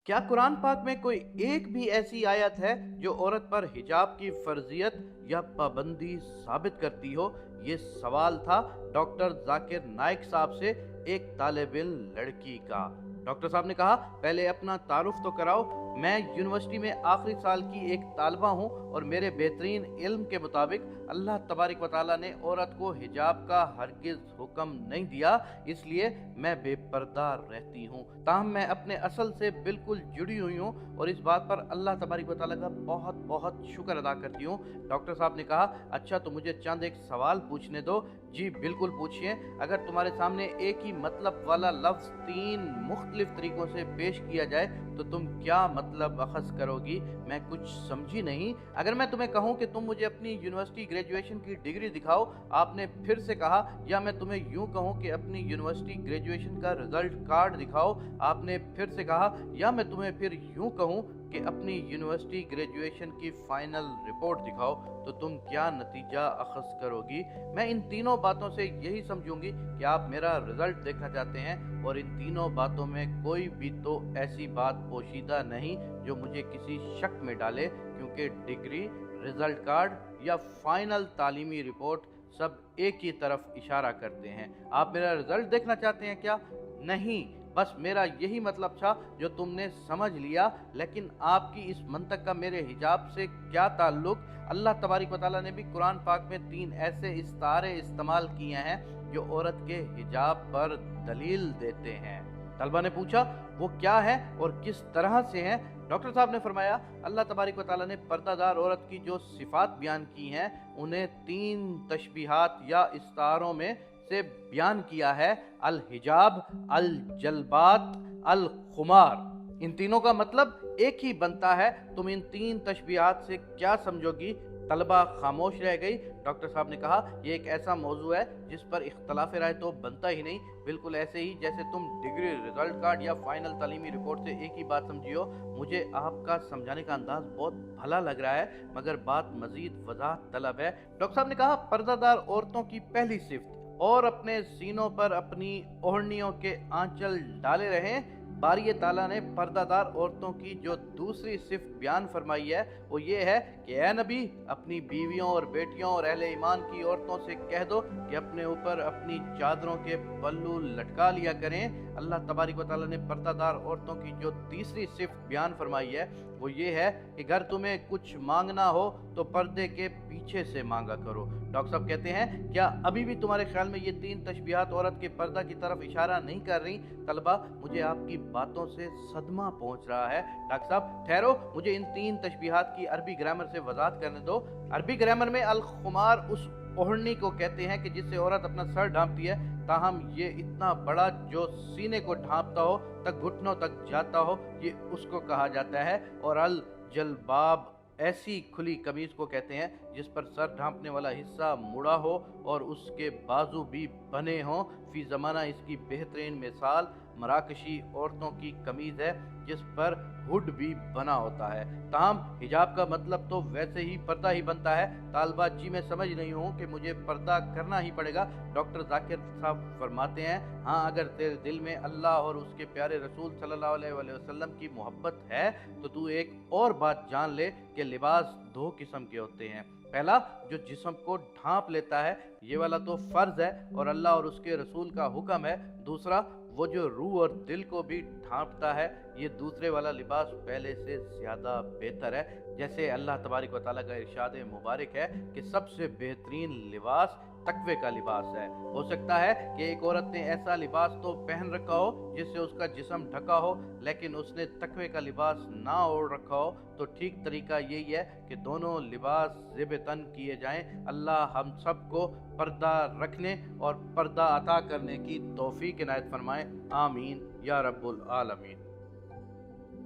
क्या कुरान पाक में कोई एक भी ऐसी आयत है जो औरत पर हिजाब की फर्जियत या पाबंदी साबित करती हो? ये सवाल था डॉक्टर जाकिर नाइक साहब से एक तालिब इल्म लड़की का। डॉक्टर साहब ने कहा, पहले अपना तारुफ तो कराओ। मैं यूनिवर्सिटी में आखिरी साल की एक तालिबा हूँ और मेरे बेहतरीन इल्म के मुताबिक अल्लाह तबारक व तआला ने औरत को हिजाब का हरगिज हुक्म नहीं दिया, इसलिए मैं बेपर्दा रहती हूँ। ताहम मैं अपने असल से बिल्कुल जुड़ी हुई हूँ और इस बात पर अल्लाह तबारक व तआला का बहुत बहुत शुक्र अदा करती हूँ। डॉक्टर साहब ने कहा, अच्छा तो मुझे चंद एक सवाल पूछने दो। जी बिल्कुल पूछिए। अगर तुम्हारे सामने एक ही मतलब वाला लफ्ज़ 3 मुख्तलिफ तरीकों से पेश किया जाए तो तुम क्या मतलब अखज़ करोगी? मैं कुछ समझी नहीं। अगर मैं तुम्हें कहूँ कि तुम मुझे अपनी यूनिवर्सिटी ग्रेजुएशन की डिग्री दिखाओ, आपने फिर से कहा, या मैं तुम्हें यूँ कहूँ कि अपनी यूनिवर्सिटी ग्रेजुएशन का रिजल्ट कार्ड दिखाओ, आपने फिर से कहा, या मैं तुम्हें फिर यूँ कहूँ कि अपनी यूनिवर्सिटी ग्रेजुएशन की फाइनल रिपोर्ट दिखाओ, तो तुम क्या नतीजा अखज़ करोगी? मैं इन तीनों बातों से यही समझूंगी कि आप मेरा रिजल्ट देखना चाहते हैं और इन तीनों बातों में कोई भी तो ऐसी बात पोशीदा नहीं जो मुझे किसी शक में डाले, क्योंकि डिग्री, रिजल्ट कार्ड या फाइनल तालीमी रिपोर्ट सब एक ही तरफ इशारा करते हैं। आप मेरा रिजल्ट देखना चाहते हैं क्या? नहीं, बस मेरा यही मतलब था जो तुमने समझ लिया। लेकिन आपकी इस मंतक का मेरे हिजाब से क्या ताल्लुक? अल्लाह तबारक व तआला ने भी कुरान पाक में 3 ऐसे इस्तारे इस्तेमाल किए हैं जो औरत के हिजाब पर दलील देते हैं। तलबा ने पूछा, वो क्या है और किस तरह से हैं? डॉक्टर साहब ने फरमाया, अल्लाह तबारक व तआला ने पर्दादार औरत की जो सिफात बयान की हैं उन्हें 3 तशबीहात या इस्तारों में से बयान किया है। अल हिजाब, अल जल्बात, अल खुमार। इन तीनों का मतलब एक ही बनता है। तुम इन 3 तशबीहात से क्या समझोगी? तलबा खामोश रह गई। डॉक्टर साहब ने कहा, यह एक ऐसा मौजू है जिस पर इख्तलाफ राय तो बनता ही नहीं, बिल्कुल ऐसे ही जैसे तुम डिग्री, रिजल्ट कार्ड या फाइनल तालीमी रिपोर्ट से एक ही बात समझी हो। मुझे आपका समझाने का अंदाज बहुत भला लग रहा है, मगर बात मजीद वजाहत तलब है। डॉक्टर साहब ने कहा, पर्दादार औरतों की पहली सिफ्त और अपने सीनों पर अपनी ओढ़नियों के आंचल डाले रहें। बारी ताला ने पर्दादार औरतों की जो दूसरी सिफ्त बयान फरमाई है वो ये है कि ए नबी, अपनी बीवियों और बेटियों और अहले ईमान की औरतों से कह दो कि अपने ऊपर अपनी चादरों के पल्लू लटका लिया करें। अल्लाह तबारक व तआला ने पर्दादार औरतों की जो तीसरी सिफ्त बयान फरमाई है वो ये है कि अगर तुम्हें कुछ मांगना हो तो पर्दे के पीछे से मांगा करो। डॉक्टर साहब कहते हैं, क्या अभी भी तुम्हारे ख्याल में ये 3 तशबीहात औरत के पर्दा की तरफ इशारा नहीं कर रही? तलबा, मुझे आपकी बातों से सदमा पहुंच रहा है। डॉक्टर साहब ठहरो, मुझे इन 3 तशबीहात की अरबी ग्रामर से वजाहत करने दो। अरबी ग्रामर में अल खुमार उस ओढ़नी को कहते हैं कि जिससे औरत अपना सर ढांपती है, ताहम ये इतना बड़ा जो सीने को ढांपता हो तक घुटनों तक जाता हो, ये उसको कहा जाता है। और अल जलबाब ऐसी खुली कमीज को कहते हैं जिस पर सर ढांपने वाला हिस्सा मुड़ा हो और उसके बाजू भी बने हों। फी ज़माना इसकी बेहतरीन मिसाल मराकशी औरतों की कमीज है जिस पर हुड भी बना होता है। ताहम हिजाब का मतलब तो वैसे ही पर्दा ही बनता है। तालबा जी, मैं समझ नहीं हूँ कि मुझे पर्दा करना ही पड़ेगा। डॉक्टर जाकिर साहब फरमाते हैं, हाँ, अगर तेरे दिल में अल्लाह और उसके प्यारे रसूल सल्लल्लाहु अलैहि वसल्लम की मोहब्बत है तो तू एक और बात जान ले कि लिबास 2 किस्म के होते हैं। पहला जो जिस्म को ढांप लेता है, ये वाला तो फर्ज है और अल्लाह और उसके रसूल का हुक्म है। दूसरा वो जो रूह और दिल को भी ढांपता है, ये दूसरे वाला लिबास पहले से ज्यादा बेहतर है। जैसे अल्लाह तबारक व तआला का इरशाद मुबारक है कि सबसे बेहतरीन लिबास तकवे का लिबास है। हो सकता है कि एक औरत ने ऐसा लिबास तो पहन रखा हो जिससे उसका जिस्म ढका हो, लेकिन उसने तकवे का लिबास ना ओढ़ रखा हो, तो ठीक तरीका यही है कि दोनों लिबास ज़ेब तन किए जाएं। अल्लाह हम सबको पर्दा रखने और पर्दा अता करने की तौफीक इनायत फरमाए। आमीन या रब्बुल आलमीन।